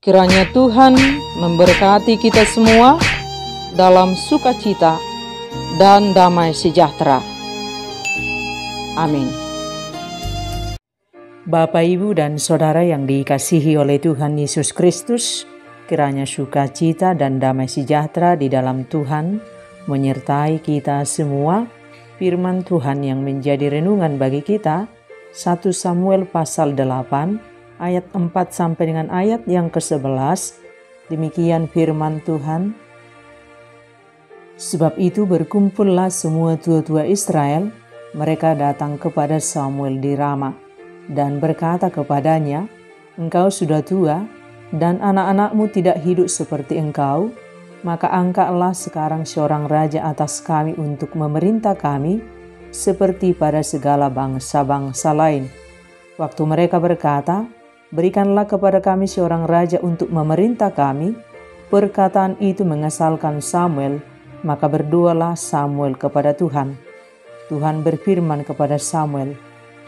Kiranya Tuhan memberkati kita semua dalam sukacita dan damai sejahtera. Amin. Bapak, Ibu, dan Saudara yang dikasihi oleh Tuhan Yesus Kristus, kiranya sukacita dan damai sejahtera di dalam Tuhan menyertai kita semua. Firman Tuhan yang menjadi renungan bagi kita, 1 Samuel pasal 8, ayat 4 sampai dengan ayat yang ke-11. Demikian firman Tuhan. Sebab itu berkumpullah semua tua-tua Israel, mereka datang kepada Samuel di Rama dan berkata kepadanya, "Engkau sudah tua dan anak-anakmu tidak hidup seperti engkau, maka angkatlah sekarang seorang raja atas kami untuk memerintah kami seperti pada segala bangsa-bangsa lain." Waktu mereka berkata, "Berikanlah kepada kami seorang raja untuk memerintah kami," perkataan itu mengesalkan Samuel, maka berdoalah Samuel kepada Tuhan. Tuhan berfirman kepada Samuel,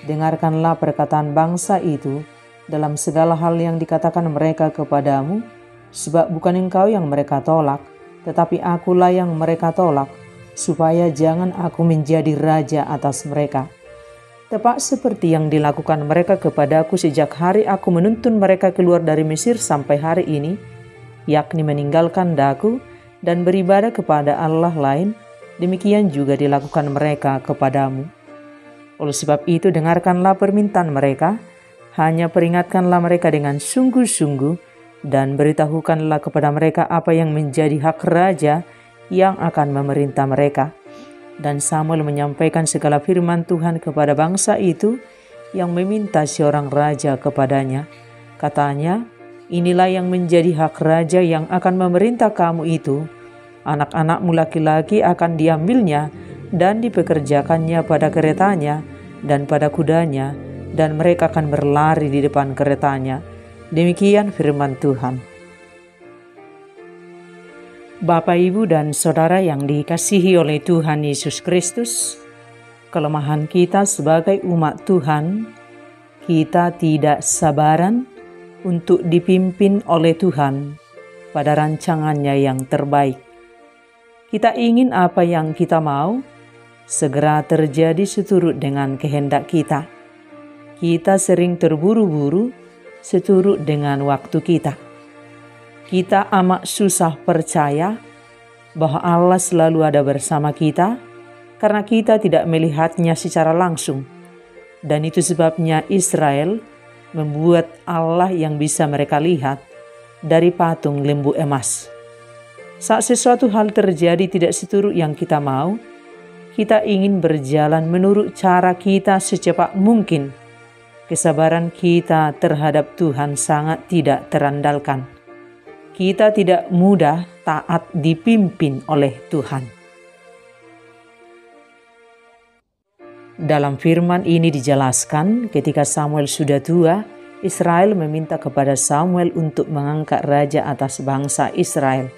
"Dengarkanlah perkataan bangsa itu dalam segala hal yang dikatakan mereka kepadamu, sebab bukan engkau yang mereka tolak, tetapi akulah yang mereka tolak, supaya jangan aku menjadi raja atas mereka. Tepat seperti yang dilakukan mereka kepadaku sejak hari aku menuntun mereka keluar dari Mesir sampai hari ini, yakni meninggalkan daku dan beribadah kepada Allah lain, demikian juga dilakukan mereka kepadamu. Oleh sebab itu dengarkanlah permintaan mereka, hanya peringatkanlah mereka dengan sungguh-sungguh, dan beritahukanlah kepada mereka apa yang menjadi hak raja yang akan memerintah mereka." Dan Samuel menyampaikan segala firman Tuhan kepada bangsa itu yang meminta seorang raja kepadanya. Katanya, "Inilah yang menjadi hak raja yang akan memerintah kamu itu. Anak-anakmu laki-laki akan diambilnya dan dipekerjakannya pada keretanya dan pada kudanya, dan mereka akan berlari di depan keretanya." Demikian firman Tuhan. Bapak, Ibu, dan Saudara yang dikasihi oleh Tuhan Yesus Kristus, kelemahan kita sebagai umat Tuhan, kita tidak sabaran untuk dipimpin oleh Tuhan pada rancangannya yang terbaik. Kita ingin apa yang kita mau segera terjadi seturut dengan kehendak kita. Kita sering terburu-buru seturut dengan waktu kita. Kita amat susah percaya bahwa Allah selalu ada bersama kita karena kita tidak melihatnya secara langsung. Dan itu sebabnya Israel membuat Allah yang bisa mereka lihat dari patung lembu emas. Saat sesuatu hal terjadi tidak seturut yang kita mau, kita ingin berjalan menurut cara kita secepat mungkin. Kesabaran kita terhadap Tuhan sangat tidak terandalkan. Kita tidak mudah taat dipimpin oleh Tuhan. Dalam firman ini dijelaskan, ketika Samuel sudah tua, Israel meminta kepada Samuel untuk mengangkat raja atas bangsa Israel.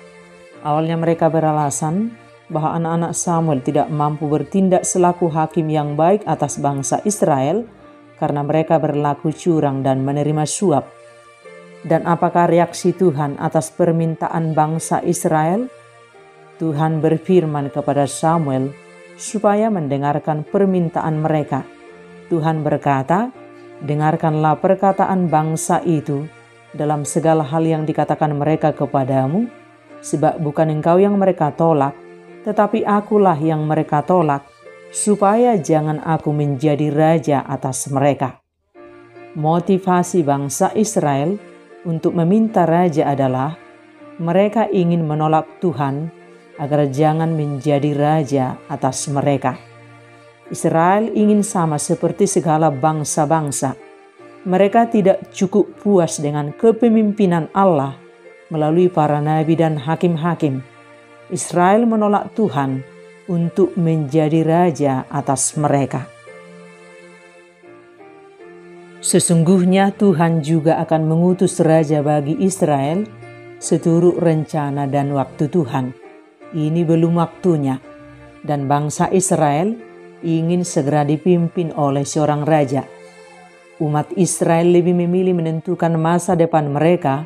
Awalnya mereka beralasan bahwa anak-anak Samuel tidak mampu bertindak selaku hakim yang baik atas bangsa Israel karena mereka berlaku curang dan menerima suap. Dan apakah reaksi Tuhan atas permintaan bangsa Israel? Tuhan berfirman kepada Samuel supaya mendengarkan permintaan mereka. Tuhan berkata, "Dengarkanlah perkataan bangsa itu dalam segala hal yang dikatakan mereka kepadamu, sebab bukan engkau yang mereka tolak, tetapi akulah yang mereka tolak, supaya jangan aku menjadi raja atas mereka." Motivasi bangsa Israel untuk meminta raja adalah mereka ingin menolak Tuhan agar jangan menjadi raja atas mereka. Israel ingin sama seperti segala bangsa-bangsa. Mereka tidak cukup puas dengan kepemimpinan Allah melalui para nabi dan hakim-hakim. Israel menolak Tuhan untuk menjadi raja atas mereka. Sesungguhnya Tuhan juga akan mengutus raja bagi Israel seturut rencana dan waktu Tuhan. Ini belum waktunya, dan bangsa Israel ingin segera dipimpin oleh seorang raja. Umat Israel lebih memilih menentukan masa depan mereka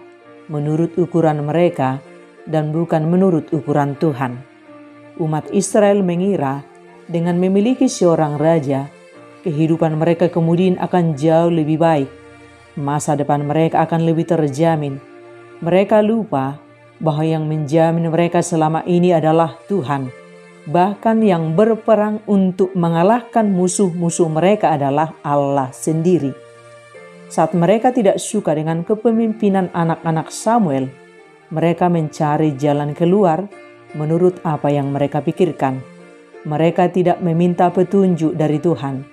menurut ukuran mereka dan bukan menurut ukuran Tuhan. Umat Israel mengira dengan memiliki seorang raja, kehidupan mereka kemudian akan jauh lebih baik. Masa depan mereka akan lebih terjamin. Mereka lupa bahwa yang menjamin mereka selama ini adalah Tuhan. Bahkan yang berperang untuk mengalahkan musuh-musuh mereka adalah Allah sendiri. Saat mereka tidak suka dengan kepemimpinan anak-anak Samuel, mereka mencari jalan keluar menurut apa yang mereka pikirkan. Mereka tidak meminta petunjuk dari Tuhan.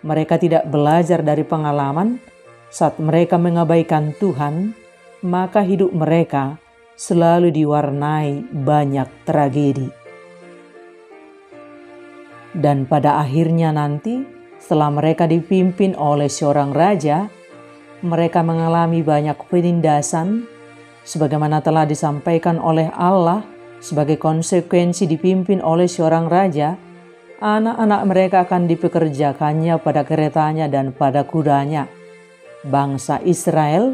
Mereka tidak belajar dari pengalaman. Saat mereka mengabaikan Tuhan, maka hidup mereka selalu diwarnai banyak tragedi. Dan pada akhirnya nanti, setelah mereka dipimpin oleh seorang raja, mereka mengalami banyak penindasan, sebagaimana telah disampaikan oleh Allah. Sebagai konsekuensi dipimpin oleh seorang raja, anak-anak mereka akan dipekerjakannya pada keretanya dan pada kudanya. Bangsa Israel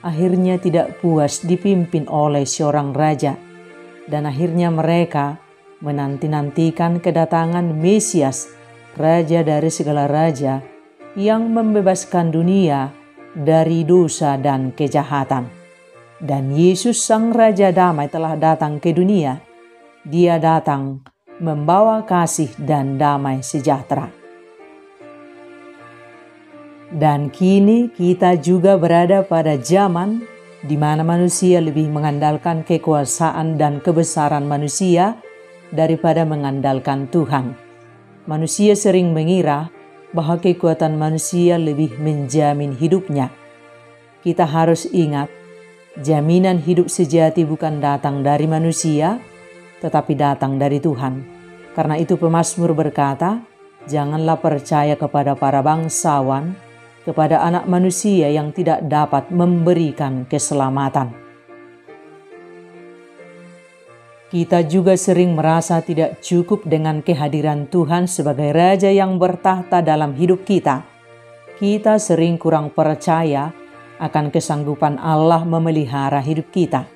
akhirnya tidak puas dipimpin oleh seorang raja, dan akhirnya mereka menanti-nantikan kedatangan Mesias, raja dari segala raja, yang membebaskan dunia dari dosa dan kejahatan. Dan Yesus Sang Raja Damai telah datang ke dunia. Dia datang membawa kasih dan damai sejahtera. Dan kini kita juga berada pada zaman di mana manusia lebih mengandalkan kekuasaan dan kebesaran manusia daripada mengandalkan Tuhan. Manusia sering mengira bahwa kekuatan manusia lebih menjamin hidupnya. Kita harus ingat, jaminan hidup sejati bukan datang dari manusia, tetapi datang dari Tuhan. Karena itu pemazmur berkata, janganlah percaya kepada para bangsawan, kepada anak manusia yang tidak dapat memberikan keselamatan. Kita juga sering merasa tidak cukup dengan kehadiran Tuhan sebagai Raja yang bertahta dalam hidup kita. Kita sering kurang percaya akan kesanggupan Allah memelihara hidup kita.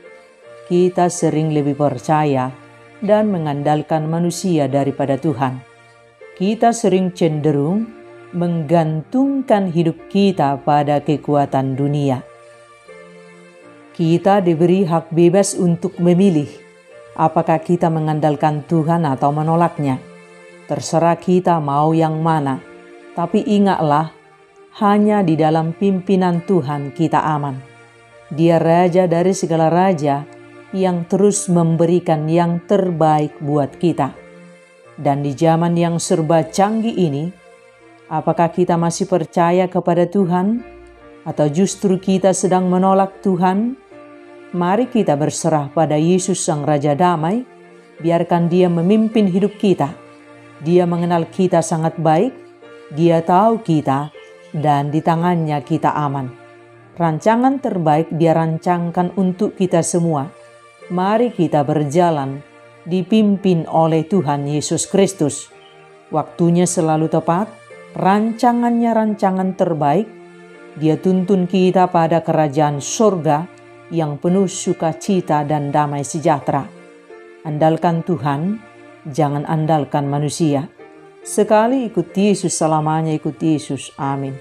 Kita sering lebih percaya dan mengandalkan manusia daripada Tuhan. Kita sering cenderung menggantungkan hidup kita pada kekuatan dunia. Kita diberi hak bebas untuk memilih apakah kita mengandalkan Tuhan atau menolaknya. Terserah kita mau yang mana, tapi ingatlah, hanya di dalam pimpinan Tuhan kita aman. Dia Raja dari segala raja yang terus memberikan yang terbaik buat kita. Dan di zaman yang serba canggih ini, apakah kita masih percaya kepada Tuhan atau justru kita sedang menolak Tuhan? Mari kita berserah pada Yesus Sang Raja Damai, biarkan Dia memimpin hidup kita. Dia mengenal kita sangat baik, Dia tahu kita, dan di tangannya kita aman. Rancangan terbaik Dia rancangkan untuk kita semua. Mari kita berjalan, dipimpin oleh Tuhan Yesus Kristus. Waktunya selalu tepat, rancangannya rancangan terbaik. Dia tuntun kita pada kerajaan surga yang penuh sukacita dan damai sejahtera. Andalkan Tuhan, jangan andalkan manusia. Sekali ikut Yesus, selamanya ikut Yesus. Amin.